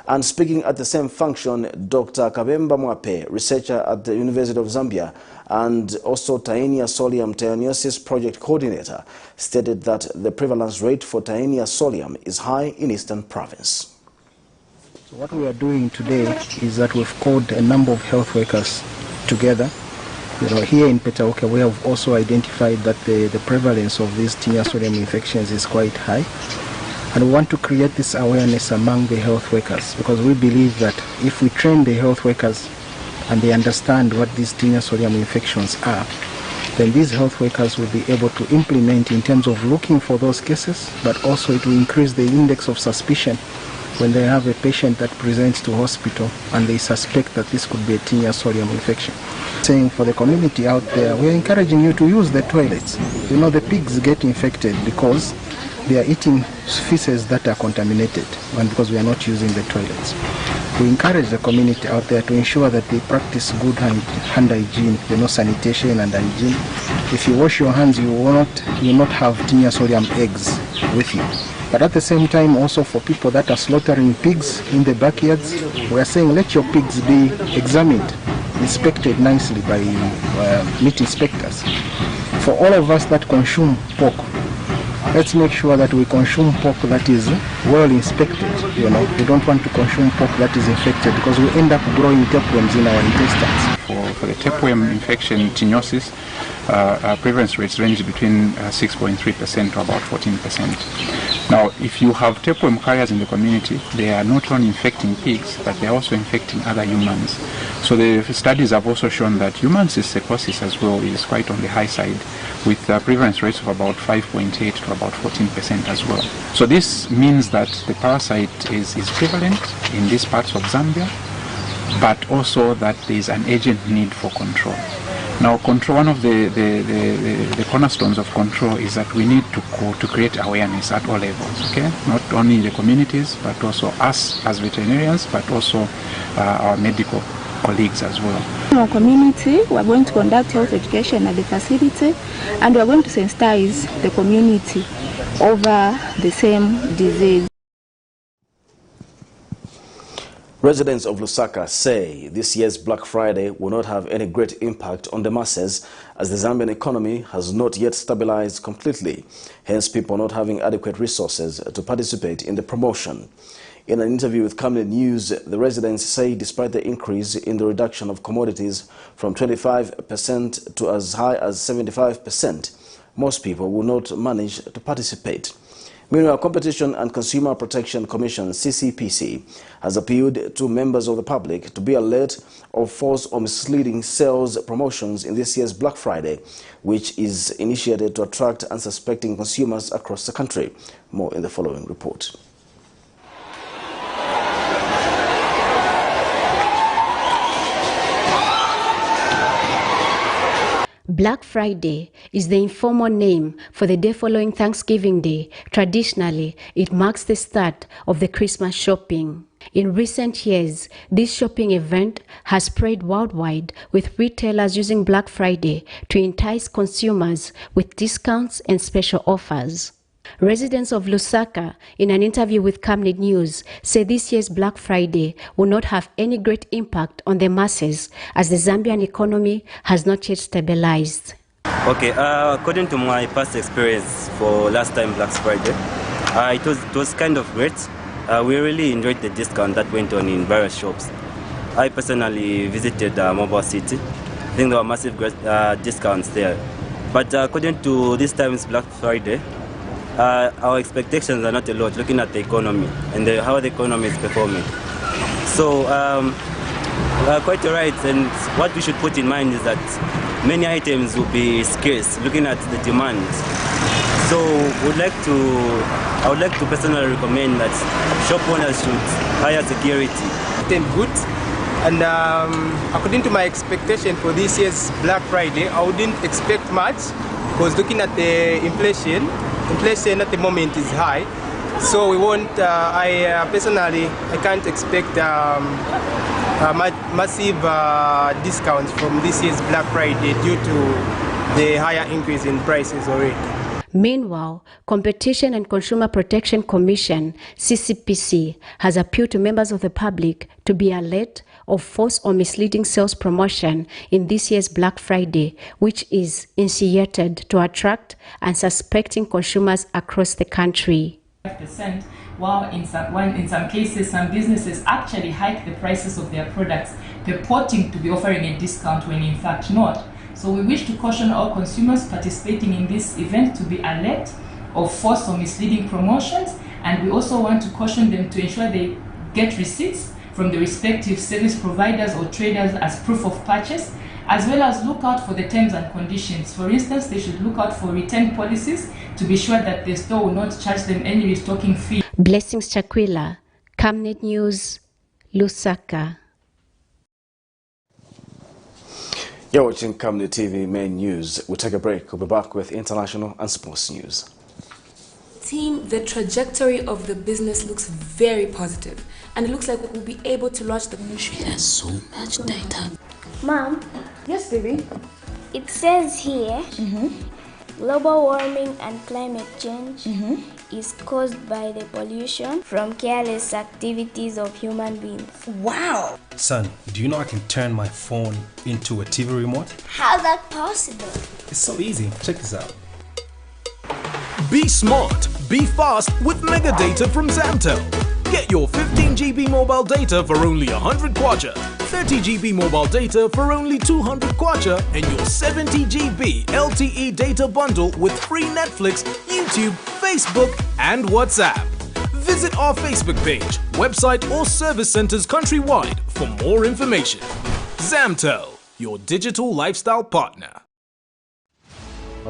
And speaking at the same function, Dr. Kabemba Mwape, researcher at the University of Zambia and also Taenia solium theianeosis project coordinator, stated that the prevalence rate for Taenia solium is high in Eastern Province. So what we are doing today is that we've called a number of health workers together. Here in Petauke, we have also identified that the prevalence of these Taenia solium infections is quite high. And we want to create this awareness among the health workers, because we believe that if we train the health workers and they understand what these Taenia solium infections are, then these health workers will be able to implement in terms of looking for those cases, but also it will increase the index of suspicion when they have a patient that presents to hospital and they suspect that this could be a Taenia solium infection. Saying for the community out there, we are encouraging you to use the toilets. The pigs get infected because they are eating feces that are contaminated, and because we are not using the toilets. We encourage the community out there to ensure that they practice good hand hygiene, sanitation and hygiene. If you wash your hands, you will not have Taenia solium eggs with you. But at the same time, also for people that are slaughtering pigs in the backyards, we are saying let your pigs be examined, inspected nicely by meat inspectors. For all of us that consume pork, let's make sure that we consume pork that is well inspected. We don't want to consume pork that is infected, because we end up growing tapeworms in our intestines. For the tapeworm infection, taeniasis, prevalence rates range between 6.3% to about 14%. Now, if you have tapeworm carriers in the community, they are not only infecting pigs, but they are also infecting other humans. So the studies have also shown that human cysticercosis as well is quite on the high side, with prevalence rates of about 5.8 to about 14% as well. So this means that the parasite is prevalent in these parts of Zambia, but also that there is an urgent need for control. Now, control, one of the cornerstones of control is that we need to create awareness at all levels, okay? Not only the communities, but also us as veterinarians, but also our medical colleagues as well. In our community, we are going to conduct health education at the facility, and we are going to sensitize the community over the same disease. Residents of Lusaka say this year's Black Friday will not have any great impact on the masses, as the Zambian economy has not yet stabilized completely, hence people not having adequate resources to participate in the promotion. In an interview with Camnet News, the residents say despite the increase in the reduction of commodities from 25% to as high as 75%, most people will not manage to participate. Meanwhile, Competition and Consumer Protection Commission (CCPC) has appealed to members of the public to be alert of false or misleading sales promotions in this year's Black Friday, which is initiated to attract unsuspecting consumers across the country. More in the following report. Black Friday is the informal name for the day following Thanksgiving Day. Traditionally, it marks the start of the Christmas shopping. In recent years, this shopping event has spread worldwide, with retailers using Black Friday to entice consumers with discounts and special offers. Residents of Lusaka, in an interview with Camnet News, say this year's Black Friday will not have any great impact on the masses, as the Zambian economy has not yet stabilized. Okay, according to my past experience for last time Black Friday, it was kind of great. We really enjoyed the discount that went on in various shops. I personally visited Mobile City. I think there were massive discounts there. But according to this time's Black Friday, our expectations are not a lot, looking at the economy and how the economy is performing. So quite right, and what we should put in mind is that many items will be scarce, looking at the demand. So I would like to personally recommend that shop owners should hire security. Good. And according to my expectation for this year's Black Friday, I wouldn't expect much, because looking at the inflation, inflation at the moment is high. So we won't, I personally, I can't expect massive discounts from this year's Black Friday due to the higher increase in prices already. Meanwhile, Competition and Consumer Protection Commission, CCPC, has appealed to members of the public to be alert of false or misleading sales promotion in this year's Black Friday, which is initiated to attract unsuspecting consumers across the country. 5%, while in some cases, some businesses actually hike the prices of their products, purporting to be offering a discount when in fact not. So we wish to caution all consumers participating in this event to be alert of false or misleading promotions, and we also want to caution them to ensure they get receipts from the respective service providers or traders as proof of purchase, as well as look out for the terms and conditions. For instance, they should look out for return policies to be sure that the store will not charge them any restocking fee. Blessings Chakwila, Camnet News, Lusaka. You're watching Camnet TV Main News. We'll take a break. We'll be back with international and sports news. Team, the trajectory of the business looks very positive, and it looks like we'll be able to launch the... She has so much data. Mom? Yes, baby? It says here, global warming and climate change is caused by the pollution from careless activities of human beings. Wow! Son, do you know I can turn my phone into a TV remote? How's that possible? It's so easy. Check this out. Be smart, be fast with mega data from Zamtel. Get your 15 GB mobile data for only 100 kwacha, 30 GB mobile data for only 200 kwacha, and your 70 GB LTE data bundle with free Netflix, YouTube, Facebook, and WhatsApp. Visit our Facebook page, website, or service centers countrywide for more information. Zamtel, your digital lifestyle partner.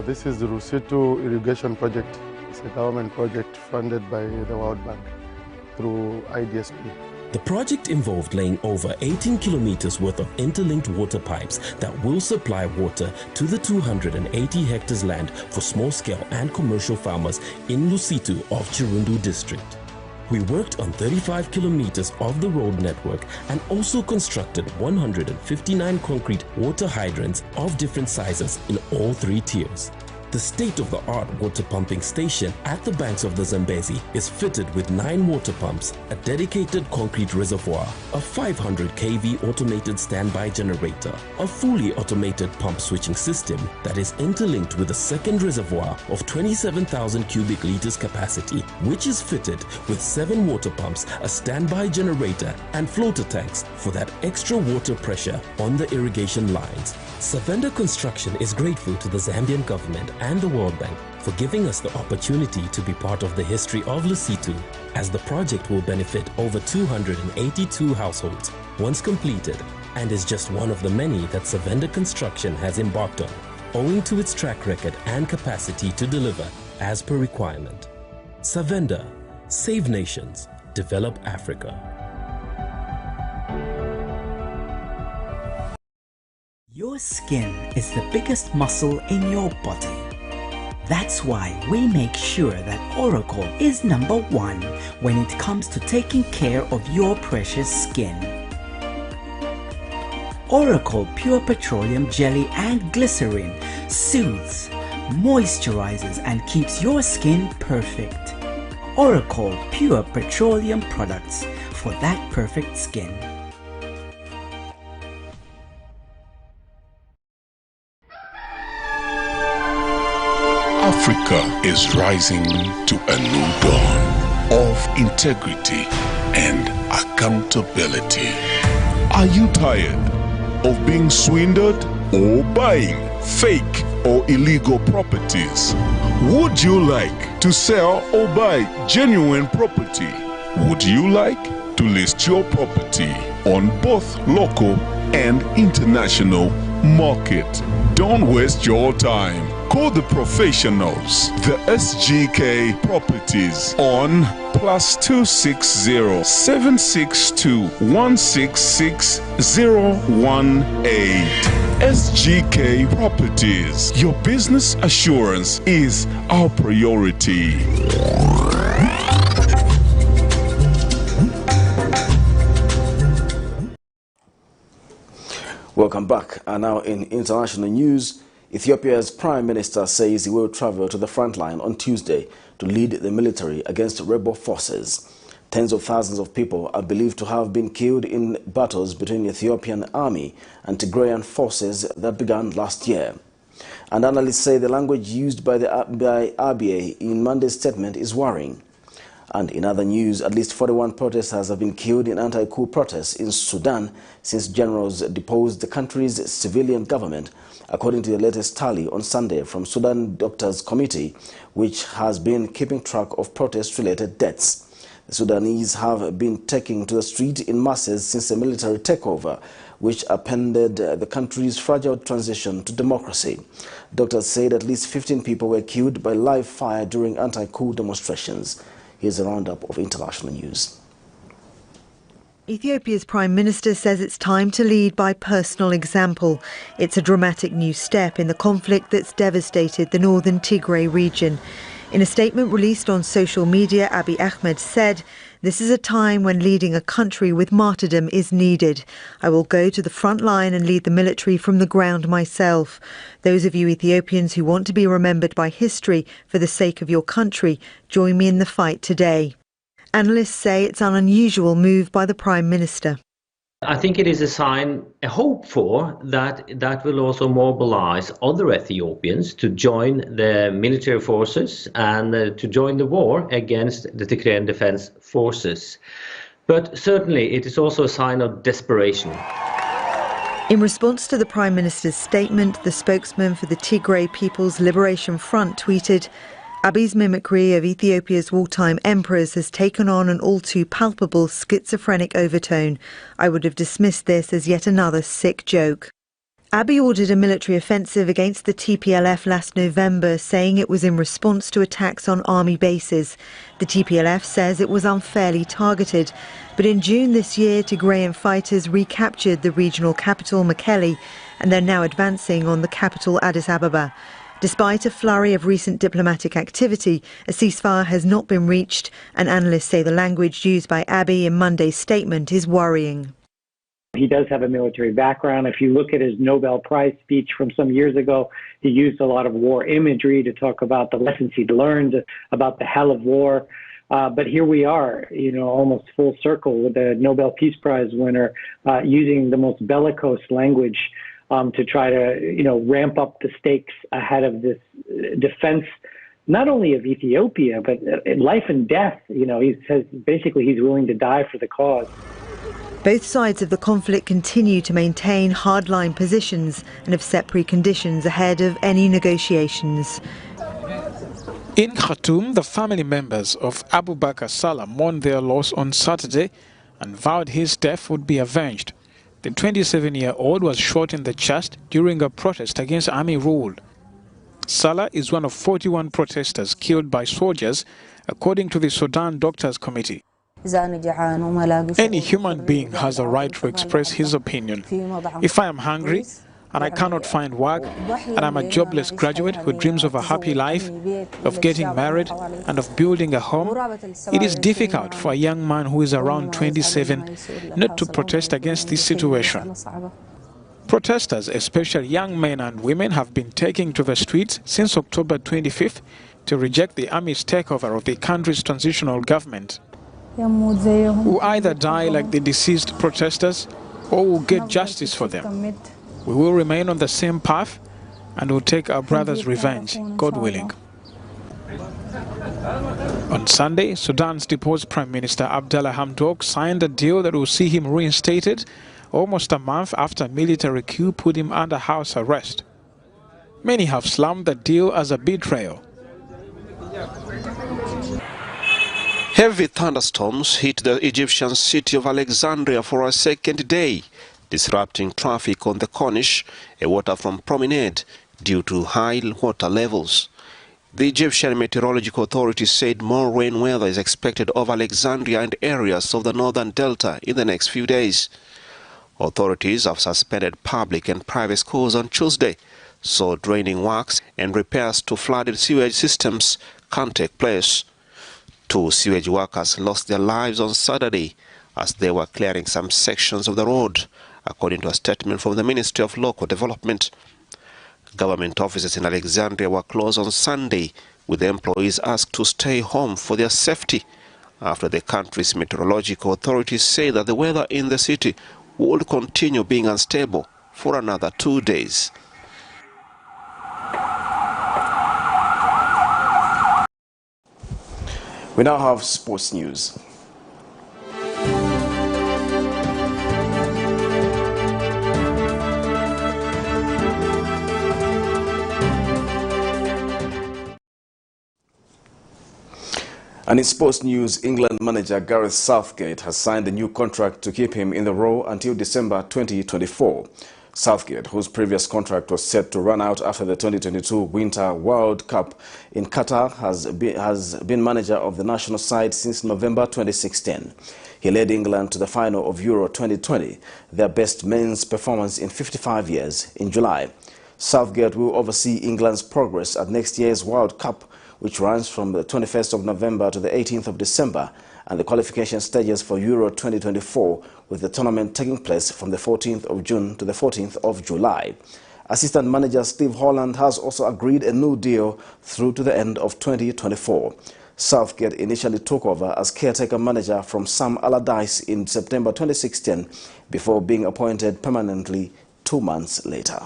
This is the Rusitu Irrigation Project. It's a government project funded by the World Bank through IDSP. The project involved laying over 18 kilometers worth of interlinked water pipes that will supply water to the 280 hectares land for small-scale and commercial farmers in Lusitu of Chirundu district. We worked on 35 kilometers of the road network and also constructed 159 concrete water hydrants of different sizes in all 3 tiers. The state-of-the-art water pumping station at the banks of the Zambezi is fitted with 9 water pumps, a dedicated concrete reservoir, a 500 kV automated standby generator, a fully automated pump switching system that is interlinked with a second reservoir of 27,000 cubic liters capacity, which is fitted with 7 water pumps, a standby generator, and floater tanks for that extra water pressure on the irrigation lines. Savenda Construction is grateful to the Zambian government and the World Bank for giving us the opportunity to be part of the history of Lusitu, as the project will benefit over 282 households once completed, and is just one of the many that Savenda Construction has embarked on, owing to its track record and capacity to deliver as per requirement. Savenda, save nations, develop Africa. Your skin is the biggest muscle in your body. That's why we make sure that Oracle is #1 when it comes to taking care of your precious skin. Oracle Pure Petroleum Jelly and Glycerin soothes, moisturizes, and keeps your skin perfect. Oracle Pure Petroleum products for that perfect skin. Africa is rising to a new dawn of integrity and accountability. Are you tired of being swindled or buying fake or illegal properties? Would you like to sell or buy genuine property? Would you like to list your property on both local and international market? Don't waste your time. Call the professionals, the SGK Properties, on +260 762 166 018. SGK Properties. Your business assurance is our priority. Welcome back. And now in international news, Ethiopia's Prime Minister says he will travel to the front line on Tuesday to lead the military against rebel forces. Tens of thousands of people are believed to have been killed in battles between the Ethiopian army and Tigrayan forces that began last year. And analysts say the language used by ABIY in Monday's statement is worrying. And in other news, at least 41 protesters have been killed in anti-coup protests in Sudan since generals deposed the country's civilian government, according to the latest tally on Sunday from Sudan Doctors Committee, which has been keeping track of protest-related deaths. The Sudanese have been taking to the street in masses since the military takeover, which upended the country's fragile transition to democracy. Doctors said at least 15 people were killed by live fire during anti-coup demonstrations. Here's a roundup of international news. Ethiopia's Prime Minister says it's time to lead by personal example. It's a dramatic new step in the conflict that's devastated the northern Tigray region. In a statement released on social media, Abiy Ahmed said, "This is a time when leading a country with martyrdom is needed. I will go to the front line and lead the military from the ground myself. Those of you Ethiopians who want to be remembered by history for the sake of your country, join me in the fight today." Analysts say it's an unusual move by the Prime Minister. I think it is a sign, a hope for that will also mobilize other Ethiopians to join the military forces and to join the war against the Tigrayan Defense Forces. But certainly it is also a sign of desperation. In response to the Prime Minister's statement, the spokesman for the Tigray People's Liberation Front tweeted, "Abiy's mimicry of Ethiopia's wartime emperors has taken on an all too palpable schizophrenic overtone. I would have dismissed this as yet another sick joke." Abiy ordered a military offensive against the TPLF last November, saying it was in response to attacks on army bases. The TPLF says it was unfairly targeted. But in June this year, Tigrayan fighters recaptured the regional capital, Mekelle, and they're now advancing on the capital, Addis Ababa. Despite a flurry of recent diplomatic activity, a ceasefire has not been reached, and analysts say the language used by Abiy in Monday's statement is worrying. He does have a military background. If you look at his Nobel Prize speech from some years ago, he used a lot of war imagery to talk about the lessons he'd learned, about the hell of war. But here we are, almost full circle with the Nobel Peace Prize winner using the most bellicose language to try to, ramp up the stakes ahead of this defense, not only of Ethiopia, but life and death. He says basically he's willing to die for the cause. Both sides of the conflict continue to maintain hardline positions and have set preconditions ahead of any negotiations. In Khartoum, the family members of Abu Bakr Salah mourned their loss on Saturday and vowed his death would be avenged. The 27-year-old was shot in the chest during a protest against army rule. Salah is one of 41 protesters killed by soldiers, according to the Sudan Doctors Committee. Any human being has a right to express his opinion. If I am hungry and I cannot find work, and I'm a jobless graduate who dreams of a happy life, of getting married and of building a home, it is difficult for a young man who is around 27 not to protest against this situation. Protesters, especially young men and women, have been taking to the streets since October 25th to reject the army's takeover of the country's transitional government. We'll either die like the deceased protesters or we'll get justice for them. We will remain on the same path and will take our brothers' revenge, God willing. On Sunday, Sudan's deposed Prime Minister Abdallah Hamdok signed a deal that will see him reinstated almost a month after a military coup put him under house arrest. Many have slammed the deal as a betrayal. Heavy thunderstorms hit the Egyptian city of Alexandria for a second day, disrupting traffic on the Corniche, a waterfront promenade, due to high water levels. The Egyptian Meteorological Authority said more rain weather is expected over Alexandria and areas of the northern delta in the next few days. Authorities have suspended public and private schools on Tuesday, so draining works and repairs to flooded sewage systems can take place. 2 sewage workers lost their lives on Saturday as they were clearing some sections of the road, according to a statement from the Ministry of Local Development. Government offices in Alexandria were closed on Sunday, with employees asked to stay home for their safety, after the country's meteorological authorities say that the weather in the city would continue being unstable for another 2 days. We now have sports news. And in sports news, England manager Gareth Southgate has signed a new contract to keep him in the role until December 2024. Southgate, whose previous contract was set to run out after the 2022 Winter World Cup in Qatar, has been manager of the national side since November 2016. He led England to the final of Euro 2020, their best men's performance in 55 years, in July. Southgate will oversee England's progress at next year's World Cup, which runs from the 21st of November to the 18th of December, and the qualification stages for Euro 2024, with the tournament taking place from the 14th of June to the 14th of July. Assistant manager Steve Holland has also agreed a new deal through to the end of 2024. Southgate initially took over as caretaker manager from Sam Allardyce in September 2016, before being appointed permanently 2 months later.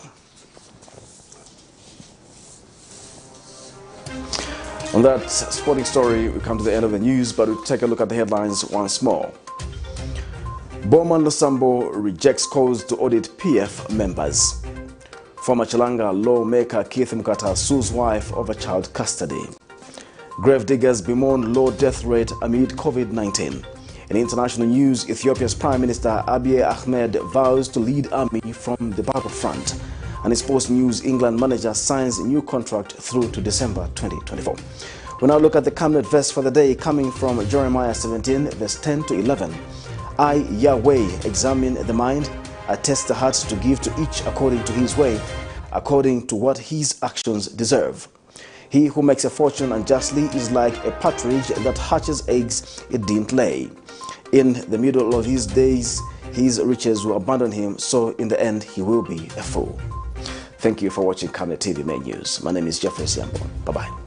On that sporting story, we come to the end of the news, but we'll take a look at the headlines once more. BOWMAN LUSAMBO rejects calls to audit PF members. Former Chilanga lawmaker Keith MUKATA sues wife over child custody. Gravediggers bemoan low death rate amid COVID-19. In international news, Ethiopia's Prime Minister ABIY AHMED vows to lead army from the battlefront. And in sports news, England manager signs a new contract through to December 2024. We now look at the Camnet verse for the day, coming from Jeremiah 17, verse 10 to 11. I, Yahweh, examine the mind, I test the hearts to give to each according to his way, according to what his actions deserve. He who makes a fortune unjustly is like a partridge that hatches eggs it didn't lay. In the middle of his days, his riches will abandon him, so in the end he will be a fool. Thank you for watching Camnet TV Main News. My name is Jeffrey Siambo. Bye-bye.